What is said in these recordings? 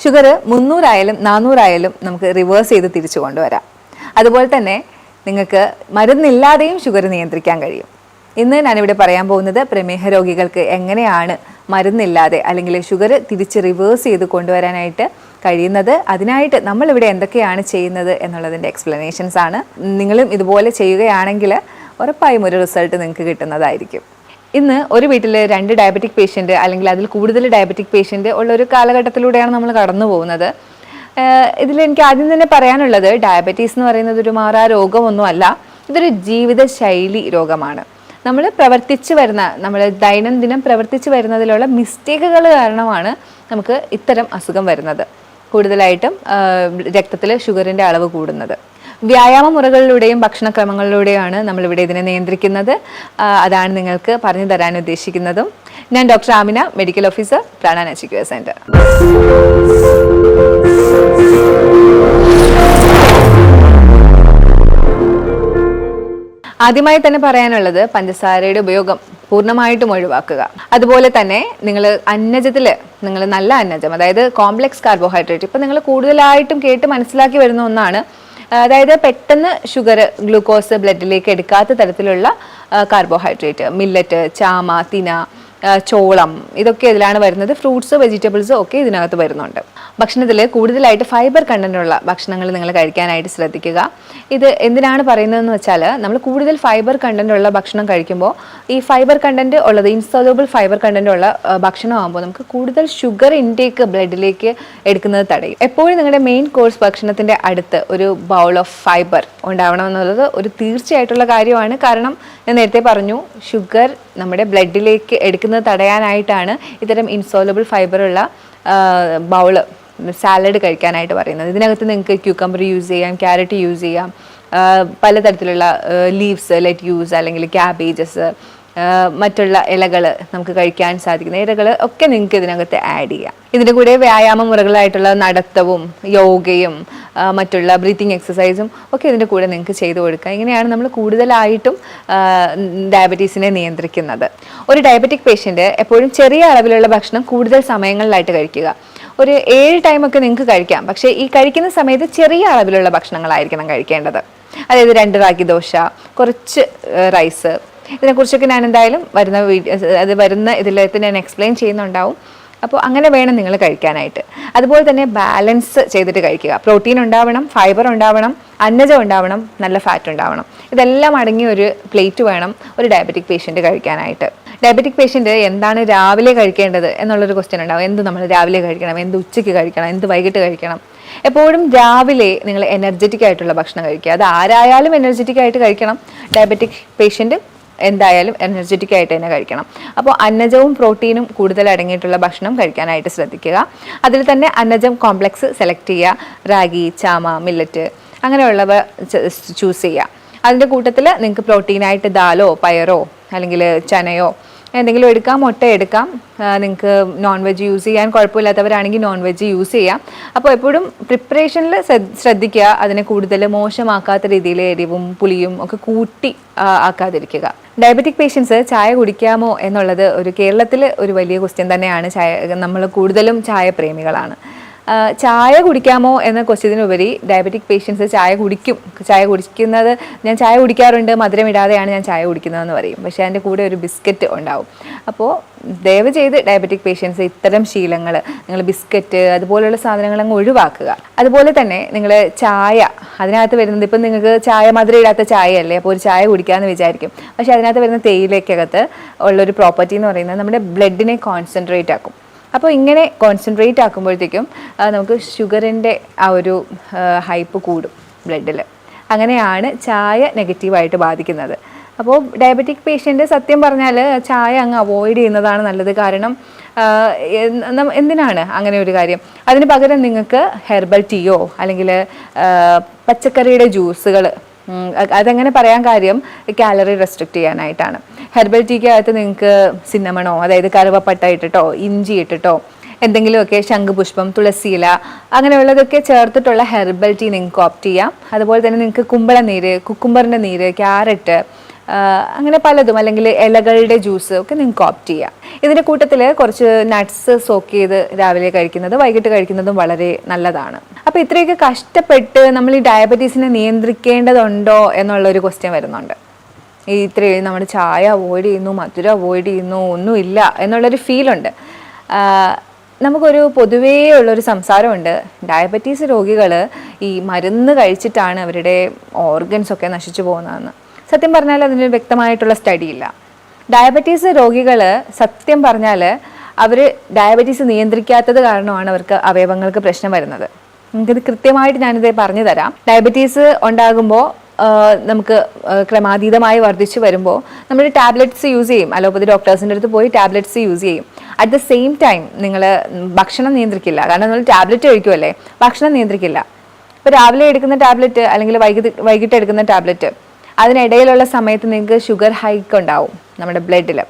Sugar 300 ആയാലും 400 ആയാലും നമുക്ക് റിവേഴ്സ് ചെയ്ത് തിരിച്ചു കൊണ്ടുവരാം. അതുപോലെ തന്നെ നിങ്ങൾക്ക് മരുന്നില്ലാതെയും ഷുഗർ നിയന്ത്രിക്കാൻ കഴിയും. ഇന്ന് ഞാനിവിടെ പറയാൻ പോകുന്നത് പ്രമേഹ രോഗികൾക്ക് എങ്ങനെയാണ് മരുന്നില്ലാതെ അല്ലെങ്കിൽ ഷുഗർ തിരിച്ച് റിവേഴ്സ് ചെയ്ത് കൊണ്ടുവരാനായിട്ട് കഴിയുന്നത്, അതിനായിട്ട് നമ്മളിവിടെ എന്തൊക്കെയാണ് ചെയ്യുന്നത് എന്നുള്ളതിൻ്റെ എക്സ്പ്ലനേഷൻസ് ആണ്. നിങ്ങളും ഇതുപോലെ ചെയ്യുകയാണെങ്കിൽ ഉറപ്പായും ഒരു റിസൾട്ട് നിങ്ങൾക്ക് കിട്ടുന്നതായിരിക്കും. ഇന്ന് ഒരു വീട്ടിൽ 2 ഡയബറ്റിക് പേഷ്യൻ്റ് അല്ലെങ്കിൽ അതിൽ കൂടുതൽ ഡയബറ്റിക് പേഷ്യൻ്റ് ഉള്ള ഒരു കാലഘട്ടത്തിലൂടെയാണ് നമ്മൾ കടന്നു പോകുന്നത്. ഇതിൽ എനിക്ക് ആദ്യം തന്നെ പറയാനുള്ളത്, ഡയബറ്റീസ് എന്ന് പറയുന്നത് ഒരു മാറാ രോഗമൊന്നുമല്ല, ഇതൊരു ജീവിതശൈലി രോഗമാണ്. നമ്മൾ ദൈനംദിനം പ്രവർത്തിച്ച് വരുന്നതിലുള്ള മിസ്റ്റേക്കുകൾ കാരണമാണ് നമുക്ക് ഇത്തരം അസുഖം വരുന്നത്. കൂടുതലായിട്ടും രക്തത്തിൽ ഷുഗറിൻ്റെ അളവ് കൂടുന്നത്. വ്യായാമ മുറകളിലൂടെയും ഭക്ഷണക്രമങ്ങളിലൂടെയാണ് നമ്മളിവിടെ ഇതിനെ നിയന്ത്രിക്കുന്നത്. അതാണ് നിങ്ങൾക്ക് പറഞ്ഞു തരാൻ ഉദ്ദേശിക്കുന്നതും. ഞാൻ doctor Amina, medical officer, Prana natural care centre. ആദ്യമായി തന്നെ പറയാനുള്ളത്, പഞ്ചസാരയുടെ ഉപയോഗം പൂർണ്ണമായിട്ടും ഒഴിവാക്കുക. അതുപോലെ തന്നെ നിങ്ങൾ നല്ല അന്നജം, അതായത് കോംപ്ലക്സ് കാർബോഹൈഡ്രേറ്റ്, ഇപ്പം നിങ്ങൾ കൂടുതലായിട്ടും കേട്ട് മനസ്സിലാക്കി വരുന്ന ഒന്നാണ്. അതായത് പെട്ടെന്ന് ഷുഗർ, ഗ്ലൂക്കോസ് ബ്ലഡിലേക്ക് എടുക്കാത്ത തരത്തിലുള്ള കാർബോഹൈഡ്രേറ്റ്, മില്ലറ്റ്, ചാമ, തിന, ചോളം, ഇതൊക്കെ ഇതിലാണ് വരുന്നത്. ഫ്രൂട്ട്സ്, വെജിറ്റബിൾസ് ഒക്കെ ഇതിനകത്ത് വരുന്നുണ്ട്. ഭക്ഷണത്തിൽ കൂടുതലായിട്ട് ഫൈബർ കണ്ടന്റുള്ള ഭക്ഷണങ്ങൾ നിങ്ങൾ കഴിക്കാനായിട്ട് ശ്രദ്ധിക്കുക. ഇത് എന്തിനാണ് പറയുന്നതെന്ന് വെച്ചാൽ, നമ്മൾ കൂടുതൽ ഫൈബർ കണ്ടന്റ് ഉള്ള ഭക്ഷണം കഴിക്കുമ്പോൾ ഈ ഫൈബർ കണ്ടന്റ് ഉള്ളത്, ഇൻസോലബിൾ ഫൈബർ കണ്ടന്റ് ഉള്ള ഭക്ഷണമാകുമ്പോൾ നമുക്ക് കൂടുതൽ ഷുഗർ ഇൻടേക്ക് ബ്ലഡിലേക്ക് എടുക്കുന്നത് തടയും. എപ്പോഴും നിങ്ങളുടെ മെയിൻ കോഴ്സ് ഭക്ഷണത്തിൻ്റെ അടുത്ത് ഒരു ബൗൾ ഓഫ് ഫൈബർ ഉണ്ടാവണം എന്നുള്ളത് ഒരു തീർച്ചയായിട്ടുള്ള കാര്യമാണ്. കാരണം ഞാൻ നേരത്തെ പറഞ്ഞു, ഷുഗർ നമ്മുടെ ബ്ലഡിലേക്ക് എടുക്കുന്നത് തടയാനായിട്ടാണ് ഇത്തരം ഇൻസോലബിൾ ഫൈബറുള്ള ബൗള്, സാലഡ് കഴിക്കാനായിട്ട് പറയുന്നത്. ഇതിനകത്ത് നിങ്ങൾക്ക് ക്യൂക്കമ്പർ യൂസ് ചെയ്യാം, ക്യാരറ്റ് യൂസ് ചെയ്യാം, പലതരത്തിലുള്ള ലീവ്സ്, ലെറ്റ്യൂസ് അല്ലെങ്കിൽ ക്യാബേജസ്, മറ്റുള്ള ഇലകൾ നമുക്ക് കഴിക്കാൻ സാധിക്കുന്ന ഇലകൾ ഒക്കെ നിങ്ങൾക്ക് ഇതിനകത്ത് ആഡ് ചെയ്യാം. ഇതിൻ്റെ കൂടെ വ്യായാമ മുറകളായിട്ടുള്ള നടത്തവും യോഗയും മറ്റുള്ള ബ്രീത്തിങ് എക്സസൈസും ഒക്കെ ഇതിൻ്റെ കൂടെ നിങ്ങൾക്ക് ചെയ്തു കൊടുക്കുക. ഇങ്ങനെയാണ് നമ്മൾ കൂടുതലായിട്ടും ഡയബറ്റീസിനെ നിയന്ത്രിക്കുന്നത്. ഒരു ഡയബറ്റിക് പേഷ്യൻ്റ് എപ്പോഴും ചെറിയ അളവിലുള്ള ഭക്ഷണം കൂടുതൽ സമയങ്ങളിലായിട്ട് കഴിക്കുക. ഒരു 7 ടൈമൊക്കെ നിങ്ങൾക്ക് കഴിക്കാം, പക്ഷേ ഈ കഴിക്കുന്ന സമയത്ത് ചെറിയ അളവിലുള്ള ഭക്ഷണങ്ങളായിരിക്കണം കഴിക്കേണ്ടത്. അതായത് 2 റാഗി ദോശ, കുറച്ച് റൈസ്, ഇതിനെക്കുറിച്ചൊക്കെ ഞാൻ എന്തായാലും വരുന്ന ഇതിലേക്ക് ഞാൻ എക്സ്പ്ലെയിൻ ചെയ്യുന്നുണ്ടാവും. അപ്പോൾ അങ്ങനെ വേണം നിങ്ങൾ കഴിക്കാനായിട്ട്. അതുപോലെ തന്നെ ബാലൻസ് ചെയ്തിട്ട് കഴിക്കുക. പ്രോട്ടീൻ ഉണ്ടാവണം, ഫൈബർ ഉണ്ടാവണം, അന്നജം ഉണ്ടാവണം, നല്ല ഫാറ്റ് ഉണ്ടാവണം. ഇതെല്ലാം അടങ്ങിയ ഒരു പ്ലേറ്റ് വേണം ഒരു ഡയബറ്റിക് പേഷ്യൻ്റ് കഴിക്കാനായിട്ട്. ഡയബറ്റിക് പേഷ്യൻ്റ് എന്താണ് രാവിലെ കഴിക്കേണ്ടത് എന്നുള്ളൊരു ക്വസ്റ്റ്യൻ ഉണ്ടാവും. എന്ത് നമ്മൾ രാവിലെ കഴിക്കണം, എന്ത് ഉച്ചയ്ക്ക് കഴിക്കണം, എന്ത് വൈകിട്ട് കഴിക്കണം. എപ്പോഴും രാവിലെ നിങ്ങൾ എനർജറ്റിക് ആയിട്ടുള്ള ഭക്ഷണം കഴിക്കുക. അത് ആരായാലും എനർജറ്റിക് ആയിട്ട് കഴിക്കണം. ഡയബറ്റിക് പേഷ്യൻ്റ് എന്തായാലും എനർജറ്റിക് ആയിട്ട് തന്നെ കഴിക്കണം. അപ്പോൾ അന്നജവും പ്രോട്ടീനും കൂടുതൽ അടങ്ങിയിട്ടുള്ള ഭക്ഷണം കഴിക്കാനായിട്ട് ശ്രദ്ധിക്കുക. അതിൽ തന്നെ അന്നജം കോംപ്ലക്സ് സെലക്ട് ചെയ്യുക. റാഗി, ചാമ, മില്ലറ്റ് അങ്ങനെയുള്ളവ ചൂസ് ചെയ്യുക. അതിൻ്റെ കൂട്ടത്തിൽ നിങ്ങൾക്ക് പ്രോട്ടീനായിട്ട് ദാലോ, പയറോ അല്ലെങ്കിൽ ചനയോ എന്തെങ്കിലും എടുക്കാം, മുട്ട എടുക്കാം. നിങ്ങൾക്ക് നോൺ വെജ് യൂസ് ചെയ്യാൻ കുഴപ്പമില്ലാത്തവരാണെങ്കിൽ നോൺ വെജ് യൂസ് ചെയ്യാം. അപ്പോൾ എപ്പോഴും പ്രിപ്പറേഷനിൽ ശ്രദ്ധിക്കുക. അതിനെ കൂടുതൽ മോശമാക്കാത്ത രീതിയിൽ എരിവും പുളിയും ഒക്കെ കൂട്ടി ആക്കാതിരിക്കുക. ഡയബറ്റിക് പേഷ്യൻസ് ചായ കുടിക്കാമോ എന്നുള്ളത് കേരളത്തിൽ ഒരു വലിയ ക്വസ്റ്റ്യൻ തന്നെയാണ്. നമ്മൾ കൂടുതലും ചായ പ്രേമികളാണ്. ചായ കുടിക്കാമോ എന്ന ക്വസ്റ്റ്യത്തിനുപരി ഡയബറ്റിക് പേഷ്യൻസ് ചായ കുടിക്കുന്നത്, ഞാൻ ചായ കുടിക്കാറുണ്ട്, മധുരം ഇടാതെയാണ് ഞാൻ ചായ കുടിക്കുന്നതെന്ന് പറയും. പക്ഷേ അതിൻ്റെ കൂടെ ഒരു ബിസ്ക്കറ്റ് ഉണ്ടാവും. അപ്പോൾ ദയവ് ചെയ്ത് ഡയബറ്റിക് പേഷ്യൻസ് ഇത്തരം ശീലങ്ങൾ, നിങ്ങൾ ബിസ്ക്കറ്റ് അതുപോലുള്ള സാധനങ്ങൾ അങ്ങ് ഒഴിവാക്കുക. അതുപോലെ തന്നെ നിങ്ങൾ ചായ, അതിനകത്ത് വരുന്നത്, ഇപ്പം നിങ്ങൾക്ക് ചായ മധുരം ഇടാത്ത ചായയല്ലേ, അപ്പോൾ ഒരു ചായ കുടിക്കാമെന്ന് വിചാരിക്കും. പക്ഷേ അതിനകത്ത് വരുന്ന തേയിലയ്ക്കകത്ത് ഉള്ളൊരു പ്രോപ്പർട്ടി എന്ന് പറയുന്നത് നമ്മുടെ ബ്ലഡിനെ കോൺസെൻട്രേറ്റ് ആക്കും. അപ്പോൾ ഇങ്ങനെ കോൺസെൻട്രേറ്റ് ആക്കുമ്പോഴത്തേക്കും നമുക്ക് ഷുഗറിൻ്റെ ആ ഒരു ഹൈപ്പ് കൂടും ബ്ലഡിൽ. അങ്ങനെയാണ് ചായ നെഗറ്റീവായിട്ട് ബാധിക്കുന്നത്. അപ്പോൾ ഡയബറ്റിക് പേഷ്യൻ്റ് സത്യം പറഞ്ഞാൽ ചായ അങ്ങ് അവോയ്ഡ് ചെയ്യുന്നതാണ് നല്ലത്. കാരണം എന്തിനാണ് അങ്ങനെ ഒരു കാര്യം? അതിന് പകരം നിങ്ങൾക്ക് ഹെർബൽ ടീയോ അല്ലെങ്കിൽ പച്ചക്കറിയുടെ ജ്യൂസുകൾ, അതെങ്ങനെ പറയാൻ കാര്യം കാലറി റെസ്ട്രിക്റ്റ് ചെയ്യാനായിട്ടാണ്. ഹെർബൽ ടീക്കകത്ത് നിങ്ങൾക്ക് സിന്നമണോ, അതായത് കറുവപ്പട്ട ഇട്ടിട്ടോ ഇഞ്ചി ഇട്ടിട്ടോ എന്തെങ്കിലുമൊക്കെ, ശംഖുപുഷ്പം, തുളസിയില അങ്ങനെയുള്ളതൊക്കെ ചേർത്തിട്ടുള്ള ഹെർബൽ ടീ നിങ്ങൾക്ക് ഓപ്റ്റ് ചെയ്യാം. അതുപോലെ തന്നെ നിങ്ങൾക്ക് കുമ്പളനീര്, കുക്കുംബറിൻ്റെ നീര്, ക്യാരറ്റ്, അങ്ങനെ പലതും, അല്ലെങ്കിൽ ഇലകളുടെ ജ്യൂസ് ഒക്കെ നിങ്ങൾക്ക് ഓപ്റ്റ് ചെയ്യാം. ഇതിൻ്റെ കൂട്ടത്തിൽ കുറച്ച് നട്ട്സ് സോക്ക് ചെയ്ത് രാവിലെ കഴിക്കുന്നത് വൈകിട്ട് കഴിക്കുന്നതും വളരെ നല്ലതാണ്. അപ്പോൾ ഇത്രയൊക്കെ കഷ്ടപ്പെട്ട് നമ്മൾ ഈ ഡയബറ്റീസിനെ നിയന്ത്രിക്കേണ്ടതുണ്ടോ എന്നുള്ളൊരു ക്വസ്റ്റ്യൻ വരുന്നുണ്ട്. ഇത്രയും നമ്മുടെ ചായ അവോയ്ഡ് ചെയ്യുന്നു, മധുരം അവോയ്ഡ് ചെയ്യുന്നു, ഒന്നുമില്ല എന്നുള്ളൊരു ഫീലുണ്ട്. നമുക്കൊരു പൊതുവേ ഉള്ളൊരു സംസാരമുണ്ട്, ഡയബറ്റീസ് രോഗികൾ ഈ മരുന്ന് കഴിച്ചിട്ടാണ് അവരുടെ ഓർഗൻസ് ഒക്കെ നശിച്ചു പോകുന്നതെന്ന്. സത്യം പറഞ്ഞാൽ അതിന് വ്യക്തമായിട്ടുള്ള സ്റ്റഡി ഇല്ല. ഡയബറ്റീസ് രോഗികൾ സത്യം പറഞ്ഞാൽ അവർ ഡയബറ്റീസ് നിയന്ത്രിക്കാത്തത് കാരണമാണ് അവർക്ക് അവയവങ്ങൾക്ക് പ്രശ്നം വരുന്നത്. നമുക്കിത് കൃത്യമായിട്ട് ഞാനിത് പറഞ്ഞു തരാം. ഡയബറ്റീസ് ഉണ്ടാകുമ്പോൾ നമുക്ക് ക്രമാതീതമായി വർദ്ധിച്ചു വരുമ്പോൾ നമ്മൾ ടാബ്ലറ്റ്സ് യൂസ് ചെയ്യും, അലോപ്പതി ഡോക്ടേഴ്സിൻ്റെ അടുത്ത് പോയി ടാബ്ലറ്റ്സ് യൂസ് ചെയ്യും. അറ്റ് ദ സെയിം ടൈം നിങ്ങൾ ഭക്ഷണം നിയന്ത്രിക്കില്ല, കാരണം നമ്മൾ ടാബ്ലറ്റ് കഴിക്കുമല്ലേ, ഭക്ഷണം നിയന്ത്രിക്കില്ല. ഇപ്പോൾ രാവിലെ എടുക്കുന്ന ടാബ്ലറ്റ് അല്ലെങ്കിൽ വൈകിട്ട് എടുക്കുന്ന ടാബ്ലറ്റ്, അതിനിടയിലുള്ള സമയത്ത് നിങ്ങൾക്ക് ഷുഗർ ഹൈക്ക് ഉണ്ടാവും നമ്മുടെ ബ്ലഡിൽ.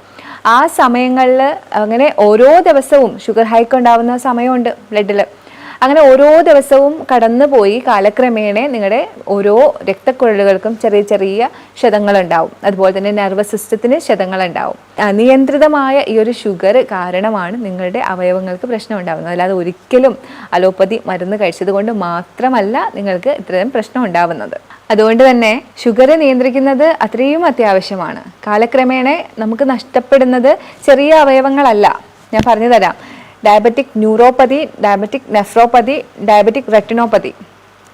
ആ സമയങ്ങളിൽ അങ്ങനെ ഓരോ ദിവസവും ഷുഗർ ഹൈക്ക് ഉണ്ടാവുന്ന സമയമുണ്ട് ബ്ലഡിൽ. അങ്ങനെ ഓരോ ദിവസവും കടന്നു പോയി കാലക്രമേണ നിങ്ങളുടെ ഓരോ രക്തക്കുഴലുകൾക്കും ചെറിയ ചെറിയ ക്ഷതങ്ങളുണ്ടാവും. അതുപോലെ തന്നെ നെർവസ് സിസ്റ്റത്തിന് ക്ഷതങ്ങളുണ്ടാവും. അനിയന്ത്രിതമായ ഈ ഒരു ഷുഗർ കാരണമാണ് നിങ്ങളുടെ അവയവങ്ങൾക്ക് പ്രശ്നം ഉണ്ടാകുന്നത്. അല്ലാതെ ഒരിക്കലും അലോപ്പതി മരുന്ന് കഴിച്ചത് കൊണ്ട് മാത്രമല്ല നിങ്ങൾക്ക് ഇത്രയും പ്രശ്നം ഉണ്ടാവുന്നത്. അതുകൊണ്ട് തന്നെ ഷുഗർ നിയന്ത്രിക്കുന്നത് അത്രയും അത്യാവശ്യമാണ്. കാലക്രമേണ നമുക്ക് നഷ്ടപ്പെടുന്നത് ചെറിയ അവയവങ്ങളല്ല. ഞാൻ പറഞ്ഞു തരാം. Diabetic neuropathy, diabetic nephropathy, diabetic retinopathy,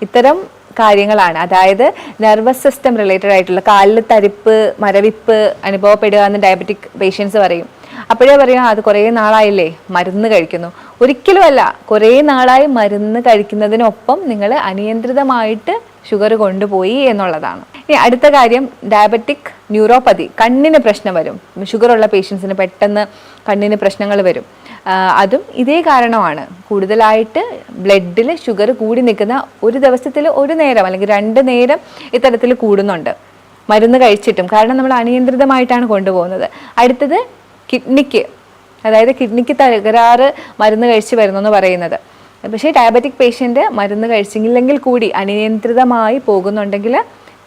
ഇത്തരം കാര്യങ്ങളാണ്. അതായത് നെർവസ് സിസ്റ്റം റിലേറ്റഡ് ആയിട്ടുള്ള കാലിൽ തരിപ്പ്, മരവിപ്പ് അനുഭവപ്പെടുക എന്ന് ഡയബറ്റിക് പേഷ്യൻസ് പറയും. അപ്പോഴേ പറയാം അത് കുറേ നാളായില്ലേ മരുന്ന് കഴിക്കുന്നു. ഒരിക്കലുമല്ല, കുറേ നാളായി മരുന്ന് കഴിക്കുന്നതിനൊപ്പം നിങ്ങൾ അനിയന്ത്രിതമായിട്ട് ഷുഗർ കൊണ്ടുപോയി എന്നുള്ളതാണ്. ഇനി അടുത്ത കാര്യം, ഡയബറ്റിക് ന്യൂറോപ്പതി, കണ്ണിന് പ്രശ്നം വരും. ഷുഗറുള്ള പേഷ്യൻസിന് പെട്ടെന്ന് കണ്ണിന് പ്രശ്നങ്ങൾ വരും. അതും ഇതേ കാരണമാണ്. കൂടുതലായിട്ട് ബ്ലഡിൽ ഷുഗർ കൂടി നിൽക്കുന്ന, ഒരു ദിവസത്തിൽ ഒരു നേരം അല്ലെങ്കിൽ 2 നേരം ഇത്തരത്തിൽ കൂടുന്നുണ്ട് മരുന്ന് കഴിച്ചിട്ടും. കാരണം നമ്മൾ അനിയന്ത്രിതമായിട്ടാണ് കൊണ്ടുപോകുന്നത്. അടുത്തത് കിഡ്നിക്ക്, അതായത് കിഡ്നിക്ക് തകരാറ് മരുന്ന് കഴിച്ച് വരുന്നു എന്ന് പറയുന്നത്. പക്ഷേ ഡയബറ്റിക് പേഷ്യൻ്റ് മരുന്ന് കഴിച്ചില്ലെങ്കിൽ കൂടി അനിയന്ത്രിതമായി പോകുന്നുണ്ടെങ്കിൽ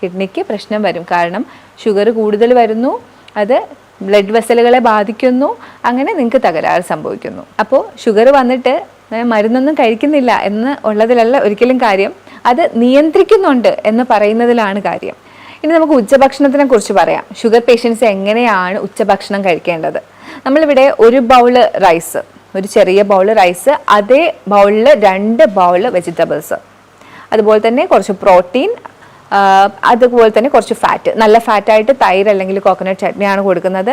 കിഡ്നിക്ക് പ്രശ്നം വരും. കാരണം ഷുഗർ കൂടുതൽ വരുന്നു, അത് ബ്ലഡ് വെസലുകളെ ബാധിക്കുന്നു, അങ്ങനെ നിങ്ങൾക്ക് തകരാറ് സംഭവിക്കുന്നു. അപ്പോൾ ഷുഗർ വന്നിട്ട് മരുന്നൊന്നും കഴിക്കുന്നില്ല എന്ന് ഉള്ളതിലല്ല ഒരിക്കലും കാര്യം, അത് നിയന്ത്രിക്കുന്നുണ്ട് എന്ന് പറയുന്നതിലാണ് കാര്യം. ഇനി നമുക്ക് ഉച്ചഭക്ഷണത്തിനെ കുറിച്ച് പറയാം. ഷുഗർ പേഷ്യൻസ് എങ്ങനെയാണ് ഉച്ചഭക്ഷണം കഴിക്കേണ്ടത്? നമ്മളിവിടെ ഒരു ബൗള് റൈസ്, ഒരു ചെറിയ ബൗള് റൈസ്, അതേ ബൗളിൽ 2 ബൗള് വെജിറ്റബിൾസ്, അതുപോലെ തന്നെ കുറച്ച് പ്രോട്ടീൻ, അതുപോലെ തന്നെ കുറച്ച് ഫാറ്റ്, നല്ല ഫാറ്റായിട്ട് തൈര് അല്ലെങ്കിൽ കോക്കനട്ട് ചട്നിയാണ് കൊടുക്കുന്നത്.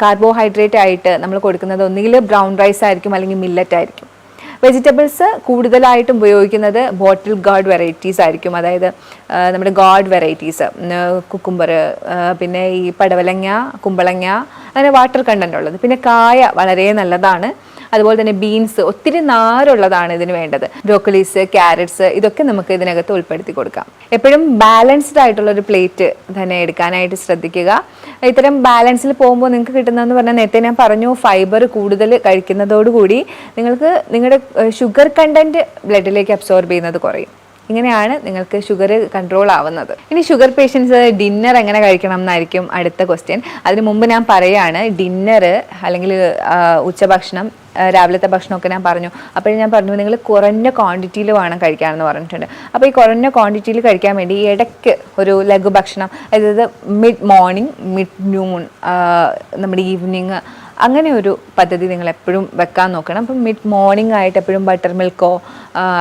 കാർബോഹൈഡ്രേറ്റ് ആയിട്ട് നമ്മൾ കൊടുക്കുന്നത് ഒന്നുകിൽ ബ്രൗൺ റൈസ് ആയിരിക്കും അല്ലെങ്കിൽ മില്ലറ്റ് ആയിരിക്കും. വെജിറ്റബിൾസ് കൂടുതലായിട്ടും ഉപയോഗിക്കുന്നത് ബോട്ടിൽ ഗാർഡ് വെറൈറ്റീസ് ആയിരിക്കും. അതായത് നമ്മുടെ ഗാർഡ് വെറൈറ്റീസ്, കുക്കുംബർ, പിന്നെ ഈ പടവലങ്ങ, കുമ്പളങ്ങ, അങ്ങനെ വാട്ടർ കണ്ടന്റ് ഉള്ളത്. പിന്നെ കായ വളരെ നല്ലതാണ്. അതുപോലെ തന്നെ ബീൻസ്, ഒത്തിരി നാരുള്ളതാണ് ഇതിന് വേണ്ടത്. ബ്രോക്കലീസ്, ക്യാരറ്റ്സ്, ഇതൊക്കെ നമുക്ക് ഇതിനകത്ത് ഉൾപ്പെടുത്തി കൊടുക്കാം. എപ്പോഴും ബാലൻസ്ഡ് ആയിട്ടുള്ള ഒരു പ്ലേറ്റ് തന്നെ എടുക്കാനായിട്ട് ശ്രദ്ധിക്കുക. ഇത്തരം ബാലൻസിൽ പോകുമ്പോൾ നിങ്ങൾക്ക് കിട്ടുന്നതെന്ന് പറഞ്ഞാൽ, നേരത്തെ ഞാൻ പറഞ്ഞു, ഫൈബർ കൂടുതൽ കഴിക്കുന്നതോടുകൂടി നിങ്ങൾക്ക് നിങ്ങളുടെ ഷുഗർ കണ്ടന്റ് ബ്ലഡിലേക്ക് അബ്സോർബ് ചെയ്യുന്നത് കുറയും. ഇങ്ങനെയാണ് നിങ്ങൾക്ക് ഷുഗർ കൺട്രോൾ ആവുന്നത്. ഇനി ഷുഗർ പേഷ്യൻസ് ഡിന്നർ എങ്ങനെ കഴിക്കണം എന്നായിരിക്കും അടുത്ത ക്വസ്റ്റ്യൻ. അതിന് മുമ്പ് ഞാൻ പറയുകയാണ്, ഡിന്നർ അല്ലെങ്കിൽ ഉച്ചഭക്ഷണം, രാവിലത്തെ ഭക്ഷണമൊക്കെ ഞാൻ പറഞ്ഞു. അപ്പോഴും ഞാൻ പറഞ്ഞു നിങ്ങൾ കുറഞ്ഞ ക്വാണ്ടിറ്റിയിൽ വേണം കഴിക്കാമെന്ന് പറഞ്ഞിട്ടുണ്ട്. അപ്പോൾ ഈ കുറഞ്ഞ ക്വാണ്ടിറ്റിയിൽ കഴിക്കാൻ വേണ്ടി ഇടയ്ക്ക് ഒരു ലഘു ഭക്ഷണം, അതായത് മിഡ് മോർണിംഗ്, മിഡ് നൂൺ, നമ്മുടെ ഈവനിങ്, അങ്ങനെ ഒരു പദ്ധതി നിങ്ങൾ എപ്പോഴും വെക്കാൻ നോക്കണം. അപ്പം മിഡ് മോർണിംഗ് ആയിട്ട് എപ്പോഴും ബട്ടർ മിൽക്കോ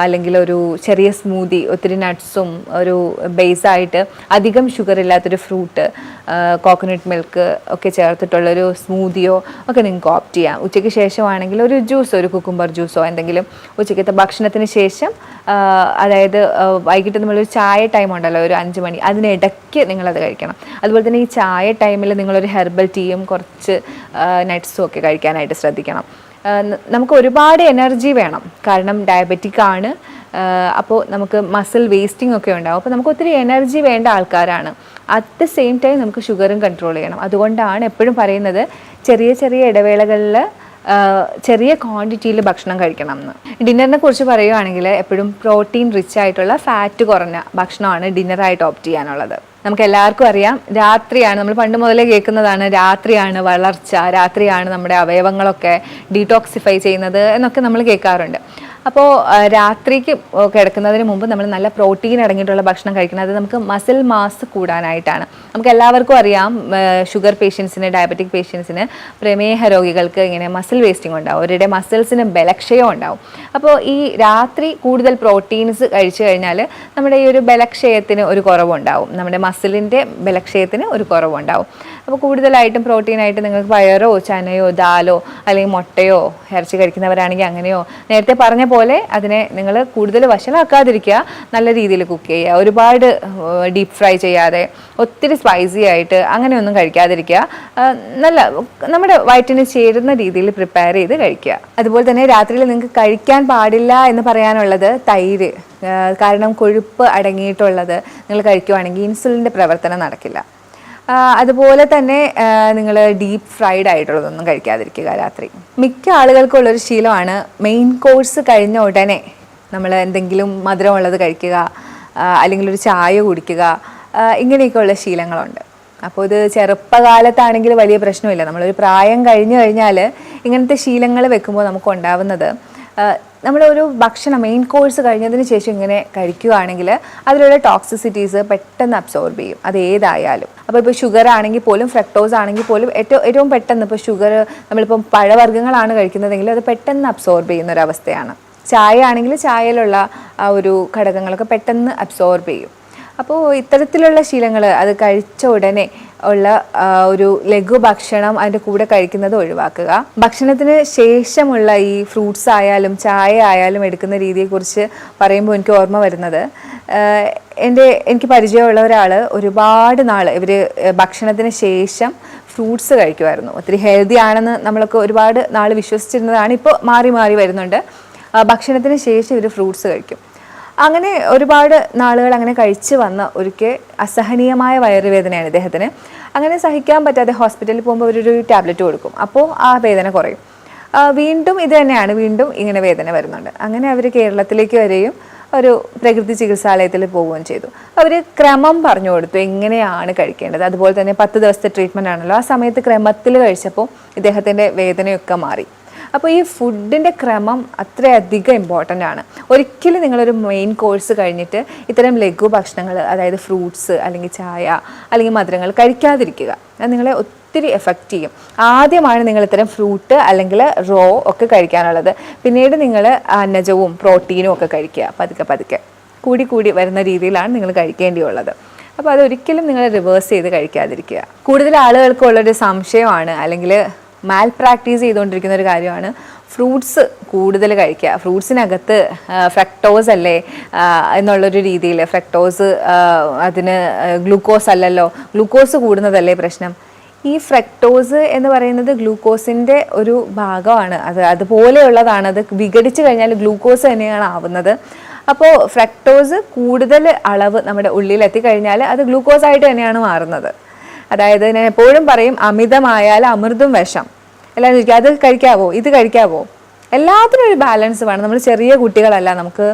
അല്ലെങ്കിൽ ഒരു ചെറിയ സ്മൂതി, ഒത്തിരി നട്ട്സും ഒരു ബേസായിട്ട് അധികം ഷുഗർ ഇല്ലാത്തൊരു ഫ്രൂട്ട്, കോക്കനട്ട് മിൽക്ക് ഒക്കെ ചേർത്തിട്ടുള്ളൊരു സ്മൂതിയോ ഒക്കെ നിങ്ങൾക്ക് ഓപ്റ്റ് ചെയ്യാം. ഉച്ചയ്ക്ക് ശേഷമാണെങ്കിൽ ഒരു ജ്യൂസോ, ഒരു കുക്കുംബർ ജ്യൂസോ എന്തെങ്കിലും ഉച്ചയ്ക്കത്തെ ഭക്ഷണത്തിന് ശേഷം, അതായത് വൈകിട്ട് നമ്മളൊരു ചായ ടൈം ഉണ്ടല്ലോ, ഒരു 5 മണി, അതിനിടയ്ക്ക് നിങ്ങളത് കഴിക്കണം. അതുപോലെ തന്നെ ഈ ചായ ടൈമിൽ നിങ്ങളൊരു ഹെർബൽ ടീയും കുറച്ച് നട്ട്സും ഒക്കെ കഴിക്കാനായിട്ട് ശ്രദ്ധിക്കണം. നമുക്ക് ഒരുപാട് എനർജി വേണം, കാരണം ഡയബറ്റിക് ആണ്. അപ്പോൾ നമുക്ക് മസിൽ വേസ്റ്റിംഗ് ഒക്കെ ഉണ്ടാവും. അപ്പോൾ നമുക്ക് ഒത്തിരി എനർജി വേണ്ട ആൾക്കാരാണ്. അറ്റ് ദ സെയിം ടൈം നമുക്ക് ഷുഗറും കൺട്രോൾ ചെയ്യണം. അതുകൊണ്ടാണ് എപ്പോഴും പറയുന്നത് ചെറിയ ചെറിയ ഇടവേളകളിൽ ചെറിയ ക്വാണ്ടിറ്റിയിൽ ഭക്ഷണം കഴിക്കണം എന്ന്. ഡിന്നറിനെ കുറിച്ച് പറയുകയാണെങ്കിൽ എപ്പോഴും പ്രോട്ടീൻ റിച്ച് ആയിട്ടുള്ള ഫാറ്റ് കുറഞ്ഞ ഭക്ഷണമാണ് ഡിന്നറായിട്ട് ഓപ്റ്റ് ചെയ്യാനുള്ളത്. നമുക്ക് എല്ലാവർക്കും അറിയാം, രാത്രിയാണ്, നമ്മൾ പണ്ട് മുതലേ കേൾക്കുന്നതാണ്, രാത്രിയാണ് വളർച്ച, രാത്രിയാണ് നമ്മുടെ അവയവങ്ങളൊക്കെ ഡീടോക്സിഫൈ ചെയ്യുന്നത് എന്നൊക്കെ നമ്മൾ കേൾക്കാറുണ്ട്. അപ്പോൾ രാത്രിക്ക് കിടക്കുന്നതിന് മുമ്പ് നമ്മൾ നല്ല പ്രോട്ടീൻ അടങ്ങിയിട്ടുള്ള ഭക്ഷണം കഴിക്കുന്നത് നമുക്ക് മസിൽ മാസ് കൂടാനായിട്ടാണ്. നമുക്ക് എല്ലാവർക്കും അറിയാം, ഷുഗർ പേഷ്യൻസിന്, ഡയബറ്റിക് പേഷ്യൻസിന്, പ്രമേഹ രോഗികൾക്ക് ഇങ്ങനെ മസിൽ വേസ്റ്റിംഗ് ഉണ്ടാവും, അവരുടെ മസിൽസിന് ബലക്ഷയം ഉണ്ടാവും. അപ്പോൾ ഈ രാത്രി കൂടുതൽ പ്രോട്ടീൻസ് കഴിച്ചു കഴിഞ്ഞാൽ നമ്മുടെ ഈ ഒരു ബലക്ഷയത്തിന് ഒരു കുറവുണ്ടാവും, നമ്മുടെ മസിലിൻ്റെ ബലക്ഷയത്തിന് ഒരു കുറവുണ്ടാവും. അപ്പോൾ കൂടുതലായിട്ടും പ്രോട്ടീനായിട്ട് നിങ്ങൾക്ക് പയറോ ചനയോ ദാലോ അല്ലെങ്കിൽ മുട്ടയോ ഇറച്ചി കഴിക്കുന്നവരാണെങ്കിൽ അങ്ങനെയോ, നേരത്തെ പറഞ്ഞ പോലെ അതിനെ നിങ്ങൾ കൂടുതൽ വഷളാക്കാതിരിക്കുക, നല്ല രീതിയിൽ കുക്ക് ചെയ്യുക, ഒരുപാട് ഡീപ്പ് ഫ്രൈ ചെയ്യാതെ ഒത്തിരി സ്പൈസി ആയിട്ട് അങ്ങനെയൊന്നും കഴിക്കാതിരിക്കുക, നല്ല നമ്മുടെ വയറ്റിന് ചേരുന്ന രീതിയിൽ പ്രിപ്പയർ ചെയ്ത് കഴിക്കുക. അതുപോലെ തന്നെ രാത്രിയിൽ നിങ്ങൾക്ക് കഴിക്കാൻ പാടില്ല എന്ന് പറയാനുള്ളത് തൈര്, കാരണം കൊഴുപ്പ് അടങ്ങിയിട്ടുള്ളത് നിങ്ങൾ കഴിക്കുവാണെങ്കിൽ ഇൻസുലിൻ്റെ പ്രവർത്തനം നടക്കില്ല. അതുപോലെ തന്നെ നിങ്ങൾ ഡീപ്പ് ഫ്രൈഡ് ആയിട്ടുള്ളതൊന്നും കഴിക്കാതിരിക്കുക രാത്രി. മിക്ക ആളുകൾക്കുള്ളൊരു ശീലമാണ് മെയിൻ കോഴ്സ് കഴിഞ്ഞ ഉടനെ നമ്മൾ എന്തെങ്കിലും മധുരമുള്ളത് കഴിക്കുക, അല്ലെങ്കിൽ ഒരു ചായ കുടിക്കുക, ഇങ്ങനെയൊക്കെയുള്ള ശീലങ്ങളുണ്ട്. അപ്പോൾ ഇത് ചെറുപ്പകാലത്താണെങ്കിൽ വലിയ പ്രശ്നമില്ല. നമ്മളൊരു പ്രായം കഴിഞ്ഞു കഴിഞ്ഞാൽ ഇങ്ങനത്തെ ശീലങ്ങൾ വെക്കുമ്പോൾ നമുക്ക് ഉണ്ടാവുന്നത്, നമ്മളൊരു ഭക്ഷണം മെയിൻ കോഴ്സ് കഴിഞ്ഞതിന് ശേഷം ഇങ്ങനെ കഴിക്കുകയാണെങ്കിൽ അതിലുള്ള ടോക്സിസിറ്റീസ് പെട്ടെന്ന് അബ്സോർബ് ചെയ്യും, അത് ഏതായാലും. അപ്പോൾ ഇപ്പോൾ ഷുഗർ ആണെങ്കിൽ പോലും, ഫ്രക്ടോസ് ആണെങ്കിൽ പോലും ഏറ്റവും പെട്ടെന്ന്, ഇപ്പോൾ ഷുഗർ നമ്മളിപ്പം പഴവർഗ്ഗങ്ങളാണ് കഴിക്കുന്നതെങ്കിൽ അത് പെട്ടെന്ന് അബ്സോർബ് ചെയ്യുന്ന ഒരവസ്ഥയാണ്. ചായ ആണെങ്കിൽ ചായയിലുള്ള ആ ഒരു ഘടകങ്ങളൊക്കെ പെട്ടെന്ന് അബ്സോർബ് ചെയ്യും. അപ്പോൾ ഇത്തരത്തിലുള്ള ശീലങ്ങൾ, അത് കഴിച്ച ഉടനെ ഉള്ള ഒരു ലഘു ഭക്ഷണം അതിൻ്റെ കൂടെ കഴിക്കുന്നത് ഒഴിവാക്കുക. ഭക്ഷണത്തിന് ശേഷമുള്ള ഈ ഫ്രൂട്ട്സ് ആയാലും ചായ ആയാലും എടുക്കുന്ന രീതിയെക്കുറിച്ച് പറയുമ്പോൾ എനിക്ക് ഓർമ്മ വരുന്നത്, എനിക്ക് പരിചയമുള്ള ഒരാൾ ഒരുപാട് നാൾ ഇവർ ഭക്ഷണത്തിന് ശേഷം ഫ്രൂട്ട്സ് കഴിക്കുമായിരുന്നു. ഒത്തിരി ഹെൽത്തി ആണെന്ന് നമ്മളൊക്കെ ഒരുപാട് നാൾ വിശ്വസിച്ചിരുന്നതാണ്, ഇപ്പോൾ മാറി മാറി വരുന്നുണ്ട്. ഭക്ഷണത്തിന് ശേഷം ഇവർ ഫ്രൂട്ട്സ് കഴിക്കും. അങ്ങനെ ഒരുപാട് നാളുകൾ അങ്ങനെ കഴിച്ച് വന്ന ഒരിക്കൽ അസഹനീയമായ വയറുവേദനയാണ് ഇദ്ദേഹത്തിന്. അങ്ങനെ സഹിക്കാൻ പറ്റാതെ ഹോസ്പിറ്റലിൽ പോകുമ്പോൾ അവരൊരു ടാബ്ലറ്റ് കൊടുക്കും, അപ്പോൾ ആ വേദന കുറയും. വീണ്ടും ഇത് തന്നെയാണ്, വീണ്ടും ഇങ്ങനെ വേദന വരുന്നുണ്ട്. അങ്ങനെ അവർ കേരളത്തിലേക്ക് വരികയും ഒരു പ്രകൃതി ചികിത്സാലയത്തിൽ പോവുകയും ചെയ്തു. അവർ ക്രമം പറഞ്ഞു കൊടുത്തു എങ്ങനെയാണ് കഴിക്കേണ്ടത്. അതുപോലെ തന്നെ 10 ദിവസത്തെ ട്രീറ്റ്മെൻ്റ് ആണല്ലോ, ആ സമയത്ത് ക്രമത്തിൽ കഴിച്ചപ്പോൾ ഇദ്ദേഹത്തിൻ്റെ വേദനയൊക്കെ മാറി. അപ്പോൾ ഈ ഫുഡിൻ്റെ ക്രമം അത്രയധികം ഇമ്പോർട്ടൻ്റ് ആണ്. ഒരിക്കലും നിങ്ങളൊരു മെയിൻ കോഴ്സ് കഴിഞ്ഞിട്ട് ഇത്തരം ലഘു ഭക്ഷണങ്ങൾ, അതായത് ഫ്രൂട്ട്സ് അല്ലെങ്കിൽ ചായ അല്ലെങ്കിൽ മധുരങ്ങൾ കഴിക്കാതിരിക്കുക. അത് നിങ്ങളെ ഒത്തിരി എഫക്റ്റ് ചെയ്യും. ആദ്യമാണ് നിങ്ങൾ ഇത്തരം ഫ്രൂട്ട് അല്ലെങ്കിൽ റോ ഒക്കെ കഴിക്കാനുള്ളത്. പിന്നീട് നിങ്ങൾ അന്നജവും പ്രോട്ടീനും ഒക്കെ കഴിക്കുക. പതുക്കെ പതുക്കെ കൂടി വരുന്ന രീതിയിലാണ് നിങ്ങൾ കഴിക്കേണ്ടിയുള്ളത്. അപ്പോൾ അതൊരിക്കലും നിങ്ങൾ റിവേഴ്സ് ചെയ്ത് കഴിക്കാതിരിക്കുക. കൂടുതൽ ആളുകൾക്കുള്ളൊരു സംശയമാണ്, അല്ലെങ്കിൽ മാൽ പ്രാക്ടീസ് ചെയ്തുകൊണ്ടിരിക്കുന്ന ഒരു കാര്യമാണ് ഫ്രൂട്ട്സ് കൂടുതൽ കഴിക്കുക. ഫ്രൂട്ട്സിനകത്ത് ഫ്രക്ടോസ് അല്ലേ എന്നുള്ളൊരു രീതിയിൽ, ഫ്രക്ടോസ് അതിന് ഗ്ലൂക്കോസ് അല്ലല്ലോ, ഗ്ലൂക്കോസ് കൂടുന്നതല്ലേ പ്രശ്നം. ഈ ഫ്രക്ടോസ് എന്ന് പറയുന്നത് ഗ്ലൂക്കോസിൻ്റെ ഒരു ഭാഗമാണ്, അതുപോലെയുള്ളതാണ്. അത് വിഘടിച്ച് കഴിഞ്ഞാൽ ഗ്ലൂക്കോസ് തന്നെയാണ് ആവുന്നത്. അപ്പോൾ ഫ്രക്ടോസ് കൂടുതൽ അളവ് നമ്മുടെ ഉള്ളിലെത്തിക്കഴിഞ്ഞാൽ അത് ഗ്ലൂക്കോസായിട്ട് തന്നെയാണ് മാറുന്നത്. അതായത് ഞാൻ എപ്പോഴും പറയും, അമിതമായാൽ അമൃതും വിഷം. എല്ലാവരും ചോദിക്കും അത് കഴിക്കാവോ, ഇത് കഴിക്കാവോ? എല്ലാത്തിനും ഒരു ബാലൻസ് വേണം. നമ്മൾ ചെറിയ കുട്ടികളല്ല, നമുക്ക്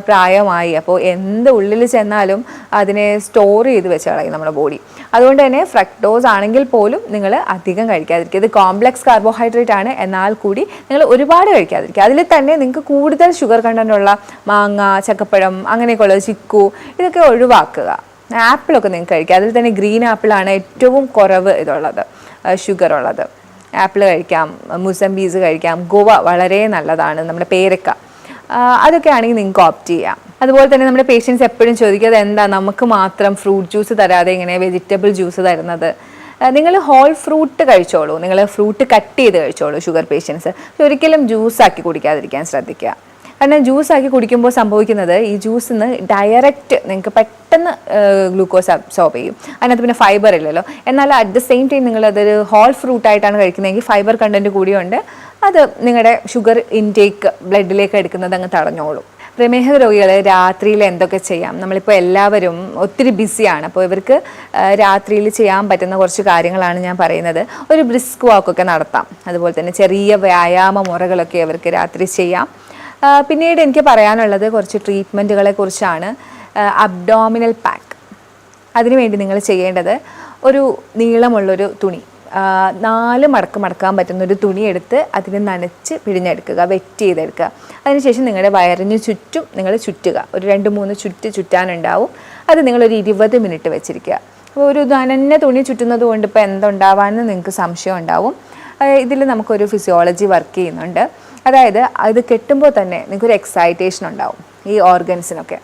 പ്രായമായി. അപ്പോൾ എന്ത് ഉള്ളിൽ ചെന്നാലും അതിനെ സ്റ്റോർ ചെയ്ത് വെച്ച് കളയും നമ്മുടെ ബോഡി. അതുകൊണ്ട് തന്നെ ഫ്രക്ടോസ് ആണെങ്കിൽ പോലും നിങ്ങൾ അധികം കഴിക്കാതിരിക്കുക. ഇത് കോംപ്ലക്സ് കാർബോഹൈഡ്രേറ്റ് ആണ്, എന്നാൽ കൂടി നിങ്ങൾ ഒരുപാട് കഴിക്കാതിരിക്കുക. അതിൽ തന്നെ നിങ്ങൾക്ക് കൂടുതൽ ഷുഗർ കണ്ടന്റുള്ള മാങ്ങ, ചക്കപ്പഴം, അങ്ങനെയൊക്കെയുള്ളത്, ചിക്കു, ഇതൊക്കെ ഒഴിവാക്കുക. ആപ്പിളൊക്കെ നിങ്ങൾക്ക് കഴിക്കുക. അതിൽ തന്നെ ഗ്രീൻ ആപ്പിളാണ് ഏറ്റവും കുറവ് ഇതുള്ളത്, ഷുഗർ ഉള്ളത്. ആപ്പിൾ കഴിക്കാം, മുസംബീസ് കഴിക്കാം, ഗോവ വളരെ നല്ലതാണ്, നമ്മുടെ പേരക്ക, അതൊക്കെ ആണെങ്കിൽ നിങ്ങൾക്ക് ഓപ്റ്റ് ചെയ്യാം. അതുപോലെ തന്നെ നമ്മുടെ പേഷ്യൻസ് എപ്പോഴും ചോദിക്കുന്നത്, എന്താ നമുക്ക് മാത്രം ഫ്രൂട്ട് ജ്യൂസ് തരാതെ ഇങ്ങനെ വെജിറ്റബിൾ ജ്യൂസ് തരുന്നത്? നിങ്ങൾ ഹോൾ ഫ്രൂട്ട് കഴിച്ചോളൂ, നിങ്ങൾ ഫ്രൂട്ട് കട്ട് ചെയ്ത് കഴിച്ചോളൂ ഷുഗർ പേഷ്യൻസ്. ഒരിക്കലും ജ്യൂസാക്കി കുടിക്കാതിരിക്കാൻ ശ്രദ്ധിക്കുക. കാരണം ജ്യൂസാക്കി കുടിക്കുമ്പോൾ സംഭവിക്കുന്നത്, ഈ ജ്യൂസിൽ നിന്ന് ഡയറക്റ്റ് നിങ്ങൾക്ക് പെട്ടെന്ന് ഗ്ലൂക്കോസ് അബ്സോർബ് ചെയ്യും. അതിനകത്ത് പിന്നെ ഫൈബർ ഇല്ലല്ലോ. എന്നാൽ അറ്റ് ദ സെയിം ടൈം നിങ്ങളതൊരു ഹോൾ ഫ്രൂട്ടായിട്ടാണ് കഴിക്കുന്നതെങ്കിൽ ഫൈബർ കണ്ടൻറ്റ് കൂടിയുണ്ട്, അത് നിങ്ങളുടെ ഷുഗർ ഇൻടേക്ക് ബ്ലഡിലേക്ക് എടുക്കുന്നത് അങ്ങ് തടഞ്ഞോളും. പ്രമേഹ രോഗികൾ രാത്രിയിൽ എന്തൊക്കെ ചെയ്യാം? നമ്മളിപ്പോൾ എല്ലാവരും ഒത്തിരി ബിസിയാണ്. അപ്പോൾ ഇവർക്ക് രാത്രിയിൽ ചെയ്യാൻ പറ്റുന്ന കുറച്ച് കാര്യങ്ങളാണ് ഞാൻ പറയുന്നത്. ഒരു ബ്രിസ്ക് വാക്കൊക്കെ നടത്താം. അതുപോലെ തന്നെ ചെറിയ വ്യായാമ മുറകളൊക്കെ അവർക്ക് രാത്രി ചെയ്യാം. പിന്നീട് എനിക്ക് പറയാനുള്ളത് കുറച്ച് ട്രീറ്റ്മെൻറ്റുകളെ കുറിച്ചാണ്. Abdominal pack. അതിനുവേണ്ടി നിങ്ങൾ ചെയ്യേണ്ടത് ഒരു നീളമുള്ളൊരു തുണി, 4 മടക്ക് മടക്കാൻ പറ്റുന്ന ഒരു തുണി എടുത്ത് അതിനെ നനച്ച് പിഴിഞ്ഞെടുക്കുക, വെറ്റ് ചെയ്തെടുക്കുക. അതിനുശേഷം നിങ്ങളുടെ വയറിന് ചുറ്റും നിങ്ങൾ ചുറ്റുക. ഒരു 2-3 ചുറ്റാനുണ്ടാവും. അത് നിങ്ങളൊരു 20 മിനിറ്റ് വെച്ചിരിക്കുക. അപ്പോൾ ഒരു നനഞ്ഞ തുണി ചുറ്റുന്നത് കൊണ്ട് ഇപ്പോൾ എന്തുണ്ടാവാമെന്ന് നിങ്ങൾക്ക് സംശയം ഉണ്ടാവും. ഇതിൽ നമുക്കൊരു ഫിസിയോളജി വർക്ക് ചെയ്യുന്നുണ്ട്. അതായത് ഇത് കെട്ടുമ്പോൾ തന്നെ നിങ്ങൾക്കൊരു എക്സൈറ്റേഷൻ ഉണ്ടാവും ഈ ഓർഗൻസിനൊക്കെ.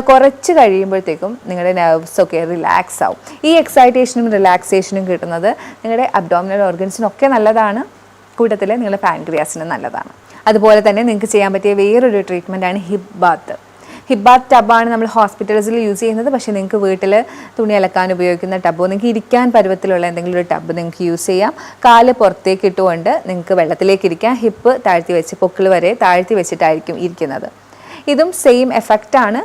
കുറച്ച് കഴിയുമ്പോഴത്തേക്കും നിങ്ങളുടെ നെർവ്സൊക്കെ റിലാക്സ് ആവും. ഈ എക്സൈറ്റേഷനും റിലാക്സേഷനും കിട്ടുന്നത് നിങ്ങളുടെ അബ്ഡോമിനൽ ഓർഗൻസിനൊക്കെ നല്ലതാണ്, കൂട്ടത്തിൽ നിങ്ങളുടെ പാൻക്രിയാസിനും നല്ലതാണ്. അതുപോലെ തന്നെ നിങ്ങൾക്ക് ചെയ്യാൻ പറ്റിയ വേറൊരു ട്രീറ്റ്മെൻറ്റാണ് ഹിപ്പ് ബാത്ത്. ഹിപ്പ് ബാത്ത് ടബാണ് നമ്മൾ ഹോസ്പിറ്റൽസിൽ യൂസ് ചെയ്യുന്നത്. പക്ഷേ നിങ്ങൾക്ക് വീട്ടിൽ തുണി അലക്കാൻ ഉപയോഗിക്കുന്ന ടബോ, നിങ്ങൾക്ക് ഇരിക്കാൻ പരുവത്തിലുള്ള എന്തെങ്കിലും ഒരു ടബ് നിങ്ങൾക്ക് യൂസ് ചെയ്യാം. കാല് പുറത്തേക്ക് ഇട്ടുകൊണ്ട് നിങ്ങൾക്ക് വെള്ളത്തിലേക്ക് ഇരിക്കാം. ഹിപ്പ് താഴ്ത്തി വെച്ച് പൊക്കിൾ വരെ താഴ്ത്തി വെച്ചിട്ടായിരിക്കും ഇരിക്കുന്നത്. ഇതും സെയിം എഫക്റ്റാണ്.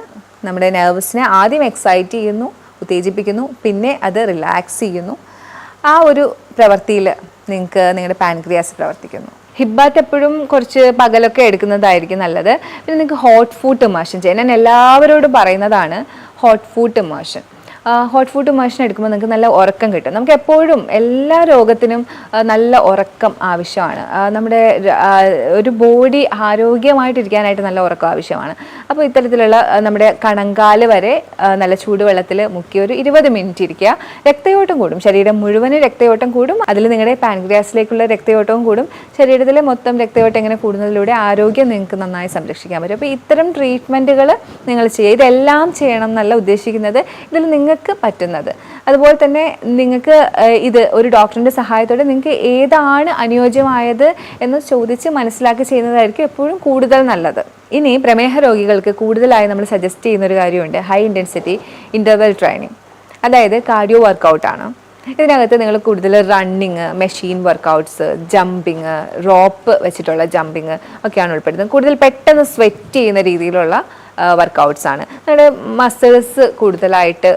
നമ്മുടെ നെർവ്സിനെ ആദ്യം എക്സൈറ്റ് ചെയ്യുന്നു, ഉത്തേജിപ്പിക്കുന്നു, പിന്നെ അത് റിലാക്സ് ചെയ്യുന്നു. ആ ഒരു പ്രവൃത്തിയിൽ നിങ്ങൾക്ക് നിങ്ങളുടെ പാൻക്രിയാസ് പ്രവർത്തിക്കുന്നു. ഹിപ്പ് ബാത്ത് എപ്പോഴും കുറച്ച് പകലൊക്കെ എടുക്കുന്നതായിരിക്കും നല്ലത്. പിന്നെ നിങ്ങൾക്ക് ഹോട്ട് ഫുഡ് ഇമേർഷൻ ചെയ്യാൻ ഞാൻ എല്ലാവരോടും പറയുന്നതാണ്. ഹോട്ട് ഫുഡ് ഇമേർഷൻ എടുക്കുമ്പോൾ നിങ്ങൾക്ക് നല്ല ഉറക്കം കിട്ടും. നമുക്ക് എപ്പോഴും എല്ലാ രോഗത്തിനും നല്ല ഉറക്കം ആവശ്യമാണ്. നമ്മുടെ ഒരു ബോഡി ആരോഗ്യമായിട്ടിരിക്കാനായിട്ട് നല്ല ഉറക്കം ആവശ്യമാണ്. അപ്പോൾ ഇത്തരത്തിലുള്ള നമ്മുടെ കണങ്കാല് വരെ നല്ല ചൂടുവെള്ളത്തിൽ മുക്കി ഒരു 20 മിനിറ്റ് ഇരിക്കുക. രക്തയോട്ടം കൂടും, ശരീരം മുഴുവനും രക്തയോട്ടം കൂടും. അതിൽ നിങ്ങളുടെ പാൻക്രിയാസിലേക്കുള്ള രക്തയോട്ടവും കൂടും. ശരീരത്തിലെ മൊത്തം രക്തയോട്ടം ഇങ്ങനെ കൂടുന്നതിലൂടെ ആരോഗ്യം നിങ്ങൾക്ക് നന്നായി സംരക്ഷിക്കാൻ പറ്റും. അപ്പോൾ ഇത്തരം ട്രീറ്റ്മെൻറ്റുകൾ നിങ്ങൾ ചെയ്യുക. ഇതെല്ലാം ചെയ്യണം എന്നല്ല ഉദ്ദേശിക്കുന്നത്, ഇതിൽ നിങ്ങൾക്ക് പറ്റുന്നത്. അതുപോലെ തന്നെ നിങ്ങൾക്ക് ഇത് ഒരു ഡോക്ടറിൻ്റെ സഹായത്തോടെ നിങ്ങൾക്ക് ഏതാണ് അനുയോജ്യമായത് എന്ന് ചോദിച്ച് മനസ്സിലാക്കി ചെയ്യുന്നതായിരിക്കും എപ്പോഴും കൂടുതൽ നല്ലത്. ഇനി പ്രമേഹ രോഗികൾക്ക് കൂടുതലായി നമ്മൾ സജസ്റ്റ് ചെയ്യുന്നൊരു കാര്യമുണ്ട്, ഹൈ ഇൻറ്റൻസിറ്റി ഇൻ്റർവെൽ ട്രെയിനിങ്. അതായത് കാർഡിയോ വർക്കൗട്ടാണ്. ഇതിനകത്ത് നിങ്ങൾ കൂടുതൽ running, machine workouts, jumping, rope വെച്ചിട്ടുള്ള ജമ്പിങ് ഒക്കെയാണ് ഉൾപ്പെടുന്നത്. കൂടുതൽ പെട്ടെന്ന് സ്വെറ്റ് ചെയ്യുന്ന രീതിയിലുള്ള വർക്കൗട്ട്സ് ആണ്. നമ്മുടെ മസിൽസ് കൂടുതലായിട്ട്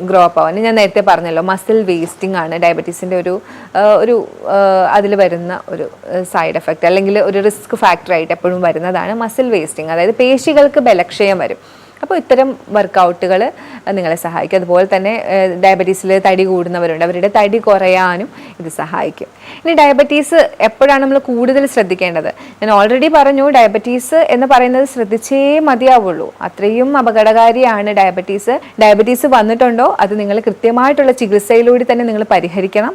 ഗ്രോ അപ്പ് ആവാൻ ഞാൻ നേരത്തെ പറഞ്ഞല്ലോ, മസിൽ വേസ്റ്റിംഗ് ആണ് ഡയബറ്റീസിൻ്റെ ഒരു അതിൽ വരുന്ന ഒരു സൈഡ് എഫക്റ്റ്, അല്ലെങ്കിൽ ഒരു റിസ്ക് ഫാക്ടറായിട്ട് എപ്പോഴും വരുന്നതാണ് മസിൽ വേസ്റ്റിംഗ്. അതായത് പേശികൾക്ക് ബലക്ഷയം വരും. അപ്പോൾ ഇത്തരം വർക്കൗട്ടുകൾ നിങ്ങളെ സഹായിക്കും. അതുപോലെ തന്നെ ഡയബറ്റീസിൽ തടി കൂടുന്നവരുണ്ട്, അവരുടെ തടി കുറയാനും ഇത് സഹായിക്കും. ഇനി ഡയബറ്റീസ് എപ്പോഴാണ് നമ്മൾ കൂടുതൽ ശ്രദ്ധിക്കേണ്ടത്? ഞാൻ ഓൾറെഡി പറഞ്ഞു, ഡയബറ്റീസ് എന്ന് പറയുന്നത് ശ്രദ്ധിച്ചേ മതിയാവുള്ളൂ. അത്രയും അപകടകാരിയാണ് ഡയബറ്റീസ്. ഡയബറ്റീസ് വന്നിട്ടുണ്ടോ അത് നിങ്ങൾ കൃത്യമായിട്ടുള്ള ചികിത്സയിലൂടെ തന്നെ നിങ്ങൾ പരിഹരിക്കണം.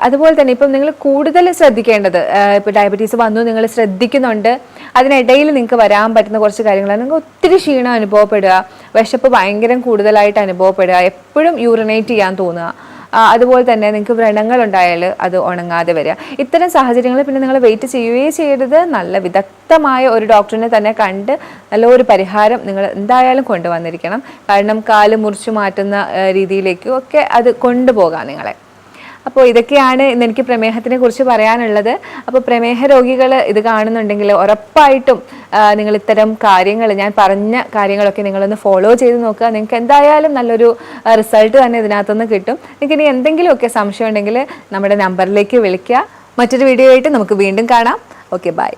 അതുപോലെ തന്നെ ഇപ്പം നിങ്ങൾ കൂടുതൽ ശ്രദ്ധിക്കേണ്ടത്, ഇപ്പോൾ ഡയബറ്റീസ് വന്നു നിങ്ങൾ ശ്രദ്ധിക്കുന്നുണ്ട്, അതിനിടയിൽ നിങ്ങൾക്ക് വരാൻ പറ്റുന്ന കുറച്ച് കാര്യങ്ങളാണ്. നിങ്ങൾക്ക് ഒത്തിരി ക്ഷീണം അനുഭവപ്പെടുക, വിശപ്പ് ഭയങ്കര കൂടുതലായിട്ട് അനുഭവപ്പെടുക, എപ്പോഴും യൂറിനേറ്റ് ചെയ്യാൻ തോന്നുക, അതുപോലെ തന്നെ നിങ്ങൾക്ക് വ്രണങ്ങൾ ഉണ്ടായാൽ അത് ഉണങ്ങാതെ വരിക. ഇത്തരം സാഹചര്യങ്ങളിൽ പിന്നെ നിങ്ങൾ വെയിറ്റ് ചെയ്യുകയേ ചെയ്യരുത്. നല്ല വിദഗ്ധമായ ഒരു ഡോക്ടറിനെ തന്നെ കണ്ട് നല്ലൊരു പരിഹാരം നിങ്ങൾ എന്തായാലും കൊണ്ടുവന്നിരിക്കണം. കാരണം കാല് മുറിച്ചു മാറ്റുന്ന രീതിയിലേക്കും ഒക്കെ അത് കൊണ്ടുപോകാം നിങ്ങളെ. അപ്പോൾ ഇതൊക്കെയാണ് ഇന്ന് എനിക്ക് പ്രമേഹത്തിനെ കുറിച്ച് പറയാനുള്ളത്. അപ്പോൾ പ്രമേഹ രോഗികൾ ഇത് കാണുന്നുണ്ടെങ്കിൽ ഉറപ്പായിട്ടും നിങ്ങൾ ഇത്തരം കാര്യങ്ങൾ, ഞാൻ പറഞ്ഞ കാര്യങ്ങളൊക്കെ നിങ്ങളൊന്ന് ഫോളോ ചെയ്ത് നോക്കുക. നിങ്ങൾക്ക് എന്തായാലും നല്ലൊരു റിസൾട്ട് തന്നെ ഇതിനകത്തുനിന്ന് കിട്ടും. നിങ്ങൾക്ക് ഇനി എന്തെങ്കിലുമൊക്കെ സംശയം ഉണ്ടെങ്കിൽ നമ്മുടെ നമ്പറിലേക്ക് വിളിക്കുക. മറ്റൊരു വീഡിയോ ആയിട്ട് നമുക്ക് വീണ്ടും കാണാം. Okay, by.